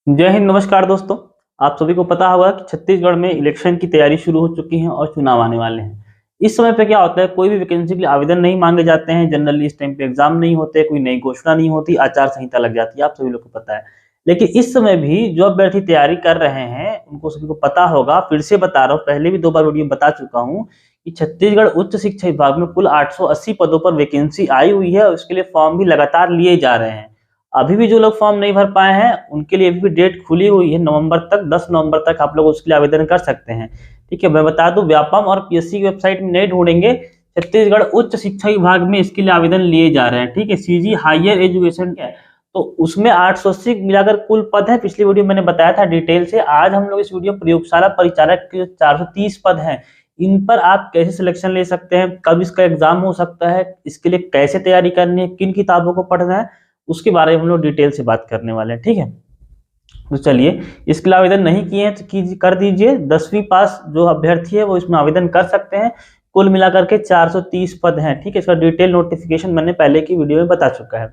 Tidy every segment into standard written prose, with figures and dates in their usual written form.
जय हिंद। नमस्कार दोस्तों। आप सभी को पता होगा कि छत्तीसगढ़ में इलेक्शन की तैयारी शुरू हो चुकी है और चुनाव आने वाले हैं। इस समय पे क्या होता है, कोई भी वैकेंसी के लिए आवेदन नहीं मांगे जाते हैं। जनरली इस टाइम पे एग्जाम नहीं होते, कोई नई घोषणा नहीं होती, आचार संहिता लग जाती है, आप सभी लोग को पता है। लेकिन इस समय भी जो अभ्यर्थी तैयारी कर रहे हैं उनको सभी को पता होगा, फिर से बता रहा हूँ, पहले भी 2 बार वीडियो में बता चुका हूँ कि छत्तीसगढ़ उच्च शिक्षा विभाग में कुल 880 पदों पर वैकेंसी आई हुई है और उसके लिए फॉर्म भी लगातार लिए जा रहे हैं। अभी भी जो लोग फॉर्म नहीं भर पाए हैं उनके लिए अभी भी डेट खुली हुई है, नवंबर तक, 10 नवंबर तक आप लोग उसके लिए आवेदन कर सकते हैं। ठीक है, मैं बता दूं, व्यापम और पीएससी की वेबसाइट में नहीं ढूंढेंगे, छत्तीसगढ़ उच्च शिक्षा विभाग में इसके लिए आवेदन लिए जा रहे हैं। ठीक है, सीजी हायर एजुकेशन है, तो उसमें 880 मिलाकर कुल पद है। पिछली वीडियो मैंने बताया था डिटेल से। आज हम लोग इस वीडियो प्रयोगशाला परिचारक के 430 पद हैं, इन पर आप कैसे सिलेक्शन ले सकते हैं, कब इसका एग्जाम हो सकता है, इसके लिए कैसे तैयारी करनी है, किन किताबों को पढ़ना है, उसके बारे में हम लोग डिटेल से बात करने वाले हैं। ठीक है, तो चलिए, इसके लिए आवेदन नहीं किए हैं तो कीजिए, कर दीजिए। 10वीं पास जो अभ्यर्थी है वो इसमें आवेदन कर सकते हैं। कुल मिलाकर के 430 पद हैं। ठीक है, इसका डिटेल नोटिफिकेशन मैंने पहले की वीडियो में बता चुका है।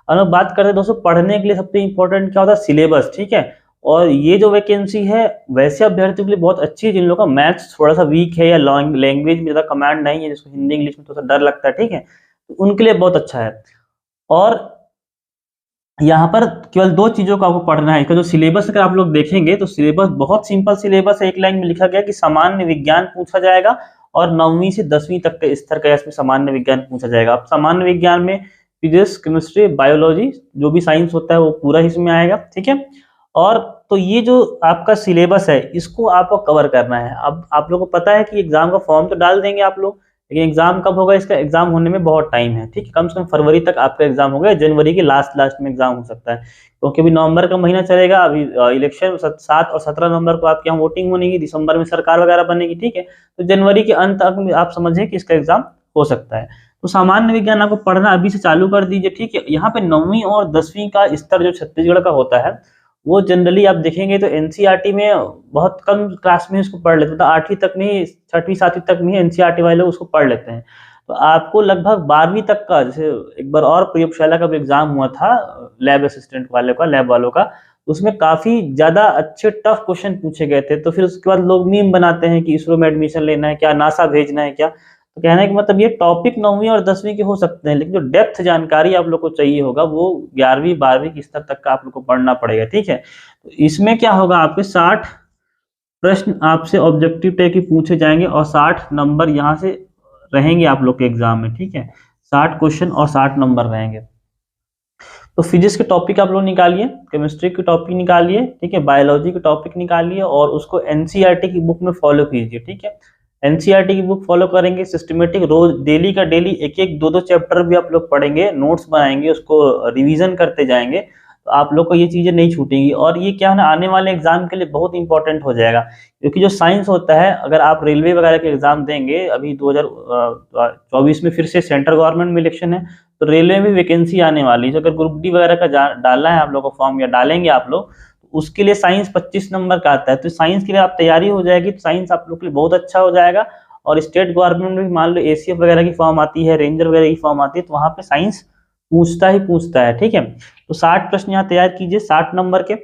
अब हम बात करते हैं दोस्तों, पढ़ने के लिए सबसे इंपॉर्टेंट क्या होता है, सिलेबस। ठीक है, और ये जो वैकेंसी है वैसे अभ्यर्थियों के लिए बहुत अच्छी है जिन लोगों का मैथ्स थोड़ा सा वीक है या लैंग्वेज में ज्यादा कमांड नहीं है, जिसको हिंदी इंग्लिश में थोड़ा सा डर लगता है। ठीक है, तो उनके लिए बहुत अच्छा है। और यहाँ पर केवल 2 चीजों को आपको पढ़ना है। इसका जो सिलेबस अगर आप लोग देखेंगे तो सिलेबस बहुत सिंपल सिलेबस है। एक लाइन में लिखा गया कि सामान्य विज्ञान पूछा जाएगा और 9वीं से 10वीं तक के स्तर का इसमें सामान्य विज्ञान पूछा जाएगा। अब सामान्य विज्ञान में फिजिक्स, केमिस्ट्री, बायोलॉजी, जो भी साइंस होता है वो पूरा इसमें आएगा। ठीक है, और तो ये जो आपका सिलेबस है इसको आपको कवर करना है। अब आप लोगों को पता है कि एग्जाम का फॉर्म तो डाल देंगे आप लोग, लेकिन एग्जाम कब होगा, इसका एग्जाम होने में बहुत टाइम है। ठीक है, कम से कम फरवरी तक आपका एग्जाम होगा, जनवरी के लास्ट में एग्जाम हो सकता है, क्योंकि अभी नवंबर का महीना चलेगा। अभी इलेक्शन 7 और 17 नवंबर को आपके यहाँ वोटिंग होगी, दिसंबर में सरकार वगैरह बनेगी। ठीक है, तो जनवरी के अंत तक में आप समझिए कि इसका एग्जाम हो सकता है। तो सामान्य विज्ञान आपको पढ़ना अभी से चालू कर दीजिए। ठीक है, यहाँ पे 9वीं और 10वीं का स्तर जो छत्तीसगढ़ का होता है वो जनरली आप देखेंगे तो एनसीईआरटी में बहुत कम क्लास में इसको पढ़ लेते हैं, तो 8वीं तक में ही, 6वीं 7वीं तक में ही एनसीईआरटी वाले लोग उसको पढ़ लेते हैं। तो आपको लगभग 12वीं तक का, जैसे एक बार और प्रयोगशाला का भी एग्जाम हुआ था लैब असिस्टेंट वाले का, लैब वालों का, उसमें काफी ज्यादा अच्छे टफ क्वेश्चन पूछे गए थे। तो फिर उसके बाद लोग मीम बनाते हैं कि इसरो में एडमिशन लेना है क्या, नासा भेजना है क्या। तो कहने का मतलब ये टॉपिक 9वीं और 10वीं के हो सकते हैं, लेकिन जो डेप्थ जानकारी आप लोग को चाहिए होगा वो 11वीं 12वीं के स्तर तक का आप लोग को पढ़ना पड़ेगा। ठीक है, तो इसमें क्या होगा, आपके 60 प्रश्न आपसे ऑब्जेक्टिव टाइप के पूछे जाएंगे और 60 नंबर यहाँ से रहेंगे आप लोग के एग्जाम में। ठीक है, 60 क्वेश्चन और 60 नंबर रहेंगे। तो फिजिक्स के टॉपिक आप लोग निकालिए, केमिस्ट्री के टॉपिक निकालिए, ठीक है, बायोलॉजी के टॉपिक निकालिए और उसको एनसीईआरटी की बुक में फॉलो कीजिए। ठीक है, एनसीईआरटी की बुक फॉलो करेंगे, सिस्टमेटिक रोज डेली का डेली एक एक 2-2 चैप्टर भी आप लोग पढ़ेंगे, नोट्स बनाएंगे, उसको रिवीजन करते जाएंगे, तो आप लोग को ये चीजें नहीं छूटेंगी। और ये क्या है ना, आने वाले एग्जाम के लिए बहुत इंपॉर्टेंट हो जाएगा, क्योंकि जो साइंस होता है, अगर आप रेलवे वगैरह के एग्जाम देंगे, अभी 2024 में फिर से सेंट्रल गवर्नमेंट में इलेक्शन है, तो रेलवे में वैकेंसी आने वाली है। तो अगर ग्रुप डी वगैरह का डालना है आप लोग को फॉर्म, या डालेंगे आप लोग, तो उसके लिए साइंस 25 नंबर का आता है। तो साइंस के लिए आप तैयारी हो जाएगी, तो साइंस आप लोग के लिए बहुत अच्छा हो जाएगा। और स्टेट गवर्नमेंट में मान लो एसीएफ वगैरह की फॉर्म आती है, रेंजर वगैरह की फॉर्म आती है, तो वहां पे साइंस पूछता ही पूछता है। ठीक है, तो 60 प्रश्न यहाँ तैयार कीजिए, 60 नंबर के,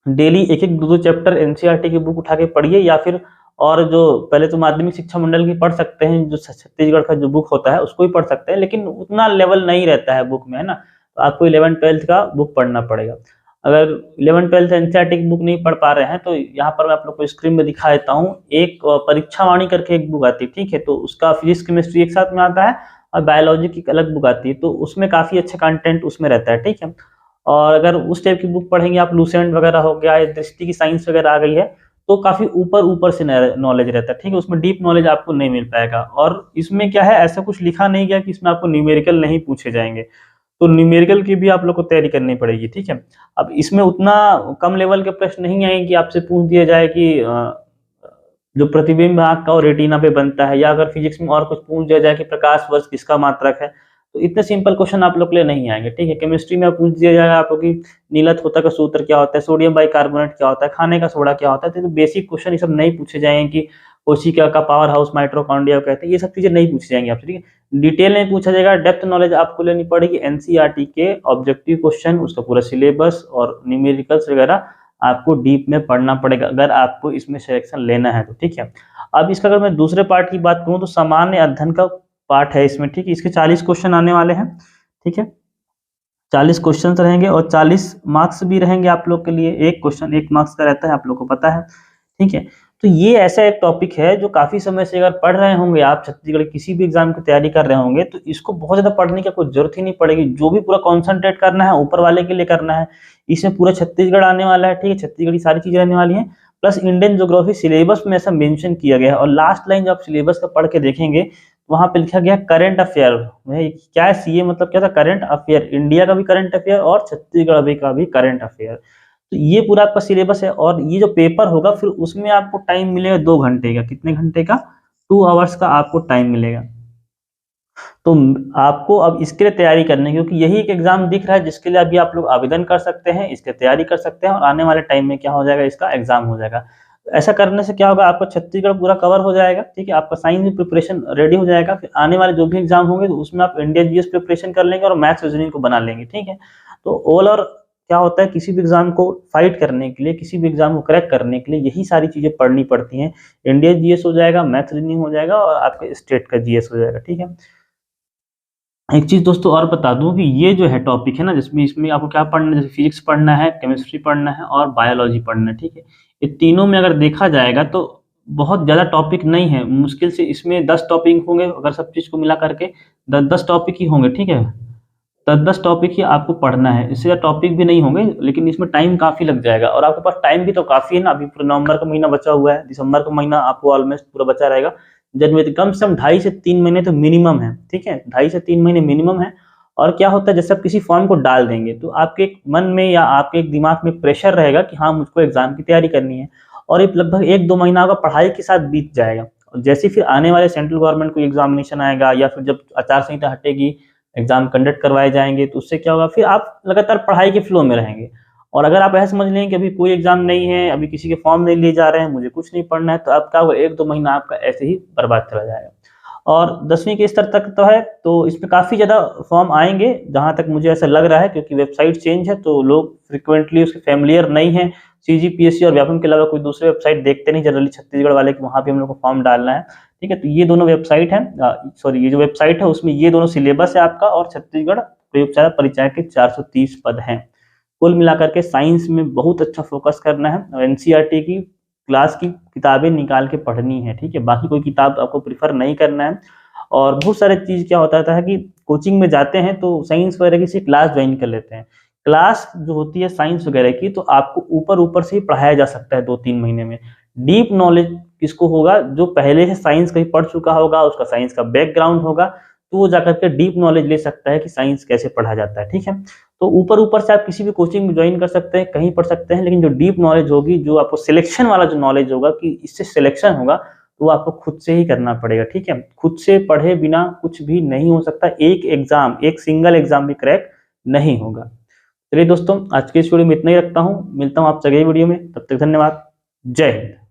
डेली एक एक 2-2 चैप्टर एनसीईआरटी की बुक उठा के पढ़िए, या फिर और जो पहले तो माध्यमिक शिक्षा मंडल की पढ़ सकते हैं, जो छत्तीसगढ़ का जो बुक होता है उसको भी पढ़ सकते हैं, लेकिन उतना लेवल नहीं रहता है बुक में, है ना। तो आपको 11th-12th का बुक पढ़ना पड़ेगा। अगर 11th-12th एनसीईआरटी की बुक नहीं पढ़ पा रहे हैं तो यहाँ पर मैं आप लोग को स्क्रीन में दिखा देता हूँ, एक परीक्षावाणी करके एक बुक आती है। ठीक है, तो उसका फिजिक्स केमिस्ट्री एक साथ में आता है और बायोलॉजी की अलग बुक आती है, तो उसमें काफी अच्छा कंटेंट उसमें रहता है। ठीक है, और अगर उस टाइप की बुक पढ़ेंगे आप, लूसेंट वगैरह हो गया, दृष्टि की साइंस वगैरह आ गई है, तो काफी ऊपर ऊपर से नॉलेज रहता है। ठीक है, उसमें डीप नॉलेज आपको नहीं मिल पाएगा। और इसमें क्या है, ऐसा कुछ लिखा नहीं गया कि इसमें आपको न्यूमेरिकल नहीं पूछे जाएंगे, तो न्यूमेरिकल की भी आप लोग को तैयारी करनी पड़ेगी। ठीक है, अब इसमें उतना कम लेवल के प्रश्न नहीं आएंगे कि आपसे पूछ दिया जाए कि जो प्रतिबिंब आंख का और रेटिना पे बनता है, या अगर फिजिक्स में और कुछ पूछ दिया जाए कि प्रकाश वर्ष किसका मात्रक है, तो इतने सिंपल क्वेश्चन आप लोग के लिए नहीं आएंगे। ठीक है, केमिस्ट्री में पूछ दिया जाएगा आपको कि नीलत होता का सूत्र क्या होता है, सोडियम बाइकार्बोनेट क्या होता है, खाने का सोडा क्या होता है, तो बेसिक क्वेश्चन ये सब नहीं पूछे जाएंगे कि कोशिका का पावर हाउस माइट्रोकॉन्ड्रिया कहते हैं, ये सब चीजें नहीं पूछी जाएंगी आपसे। ठीक है, डिटेल में पूछा जाएगा, डेप्थ नॉलेज आपको लेनी पड़ेगी एनसीईआरटी के ऑब्जेक्टिव क्वेश्चन, उसका पूरा सिलेबस और न्यूमेरिकल्स वगैरह आपको डीप में पढ़ना पड़ेगा अगर आपको इसमें सिलेक्शन लेना है तो, ठीक है। अब इसका अगर मैं दूसरे पार्ट की बात करूं तो सामान्य अध्ययन का पार्ट है इसमें, ठीक है। इसके 40 क्वेश्चन आने वाले हैं, ठीक है। 40 क्वेश्चन रहेंगे और 40 मार्क्स भी रहेंगे आप लोग के लिए। एक क्वेश्चन 1 मार्क्स का रहता है, आप लोग को पता है, ठीक है। तो ये ऐसा एक टॉपिक है जो काफी समय से अगर पढ़ रहे होंगे आप, छत्तीसगढ़ किसी भी एग्जाम की तैयारी कर रहे होंगे, तो इसको बहुत ज्यादा पढ़ने की कोई जरूरत ही नहीं पड़ेगी। जो भी पूरा कॉन्सेंट्रेट करना है ऊपर वाले के लिए करना है। इसमें पूरा छत्तीसगढ़ आने वाला है, ठीक है, छत्तीसगढ़ की सारी चीजें आने वाली हैं, प्लस इंडियन ज्योग्राफी सिलेबस में ऐसा मेंशन किया गया है। और लास्ट लाइन जब आप सिलेबस का पढ़ के देखेंगे, वहां पे लिखा गया करंट अफेयर। क्या है सीए मतलब क्या था? करंट अफेयर, इंडिया का भी करंट अफेयर और छत्तीसगढ़ का भी करंट अफेयर। तो ये पूरा आपका सिलेबस है। और ये जो पेपर होगा फिर उसमें आपको टाइम मिलेगा 2 घंटे का। कितने घंटे का? 2 आवर्स का आपको टाइम मिलेगा। तो आपको अब इसके लिए तैयारी करनी है, क्योंकि यही एक एग्जाम दिख रहा है जिसके लिए अभी आप लोग आवेदन कर सकते हैं, इसके तैयारी कर सकते हैं और आने वाले टाइम में क्या हो जाएगा, इसका एग्जाम हो जाएगा। ऐसा करने से क्या होगा, आपका छत्तीसगढ़ पूरा कवर हो जाएगा, ठीक है। आपका साइंस में प्रिपरेशन रेडी हो जाएगा। फिर आने वाले जो भी एग्जाम होंगे तो उसमें आप इंडियन जीएस प्रिपरेशन कर लेंगे और मैथ्स रीजनिंग को बना लेंगे, ठीक है। तो ओवरऑल और क्या होता है, किसी भी एग्जाम को फाइट करने के लिए, किसी भी एग्जाम को क्रैक करने के लिए यही सारी चीजें पढ़नी पड़ती हैं। इंडियन जीएस हो जाएगा, मैथ्स रीजनिंग हो जाएगा और आपके स्टेट का जीएस हो जाएगा, ठीक है। एक चीज दोस्तों और बता दूं कि ये जो है टॉपिक है ना, जिसमें इसमें आपको क्या पढ़ना है, जैसे फिजिक्स पढ़ना है, केमिस्ट्री पढ़ना है और बायोलॉजी पढ़ना है, ठीक है। ये तीनों में अगर देखा जाएगा तो बहुत ज्यादा टॉपिक नहीं है। मुश्किल से इसमें 10 टॉपिक होंगे, अगर सब चीज को मिला करके 10 टॉपिक ही होंगे, ठीक है। 10 टॉपिक ही आपको पढ़ना है, इससे ज्यादा टॉपिक भी नहीं होंगे, लेकिन इसमें टाइम काफी लग जाएगा। और आपके पास टाइम भी तो काफी है ना, अभी पूरा नवंबर का महीना बचा हुआ है, दिसंबर का महीना आपको ऑलमोस्ट पूरा बचा रहेगा, जनवरी कम से कम 2.5 से 3 महीने तो मिनिमम है, ठीक है। 2.5 से 3 महीने मिनिमम है। और क्या होता है, जैसे आप किसी फॉर्म को डाल देंगे तो आपके एक मन में या आपके एक दिमाग में प्रेशर रहेगा कि हाँ मुझको एग्जाम की तैयारी करनी है। और ये लगभग 1-2 महीना आपका पढ़ाई के साथ बीत जाएगा। और जैसे फिर आने वाले सेंट्रल गवर्नमेंट को एग्जामिनेशन आएगा या फिर जब आचार संहिता हटेगी, एग्जाम कंडक्ट करवाए जाएंगे, तो उससे क्या होगा, फिर आप लगातार पढ़ाई के फ्लो में रहेंगे। और अगर आप ऐसा समझ लें कि अभी कोई एग्जाम नहीं है, अभी किसी के फॉर्म नहीं लिए जा रहे हैं, मुझे कुछ नहीं पढ़ना है, तो आपका वो 1-2 महीना आपका ऐसे ही बर्बाद चला जाएगा। और 10वीं के स्तर तक तो है, तो इसमें काफ़ी ज़्यादा फॉर्म आएंगे जहाँ तक मुझे ऐसा लग रहा है, क्योंकि वेबसाइट चेंज है तो लोग फ्रिक्वेंटली उसके फैमिलियर नहीं है। सीजीपीएससी और व्यापम के अलावा कोई दूसरे वेबसाइट देखते नहीं जनरली छत्तीसगढ़ वाले कि वहाँ पे हम लोग को फॉर्म डालना है, ठीक है। तो ये दोनों वेबसाइट है, सॉरी ये जो वेबसाइट है उसमें ये दोनों सिलेबस है आपका, और छत्तीसगढ़ प्रयोगशाला परिचय के 430 पद हैं। कुल मिलाकर के साइंस में बहुत अच्छा फोकस करना है। एनसीईआरटी की क्लास की किताबें निकाल के पढ़नी है, ठीक है। बाकी कोई किताब आपको प्रिफर नहीं करना है। और बहुत सारे चीज क्या होता है कि कोचिंग में जाते हैं तो साइंस वगैरह की क्लास ज्वाइन कर लेते हैं। क्लास जो होती है साइंस वगैरह की, तो आपको ऊपर ऊपर से ही पढ़ाया जा सकता है 2-3 महीने में। डीप नॉलेज किसको होगा, जो पहले से साइंस कहीं पढ़ चुका होगा, उसका साइंस का बैकग्राउंड होगा, तो वो जाकर के डीप नॉलेज ले सकता है कि साइंस कैसे पढ़ा जाता है, ठीक है। तो ऊपर ऊपर से आप किसी भी कोचिंग में ज्वाइन कर सकते हैं, कहीं पढ़ सकते हैं, लेकिन जो डीप नॉलेज होगी, जो आपको सिलेक्शन वाला जो नॉलेज होगा कि इससे सिलेक्शन होगा, तो वो आपको खुद से ही करना पड़ेगा, ठीक है। खुद से पढ़े बिना कुछ भी नहीं हो सकता। एक एग्जाम, एक सिंगल एग्जाम भी क्रैक नहीं होगा। चलिए दोस्तों, आज के इस वीडियो में इतना ही रखता हूँ, मिलता हूँ आपसे अगले वीडियो में, तब तक धन्यवाद, जय हिंद।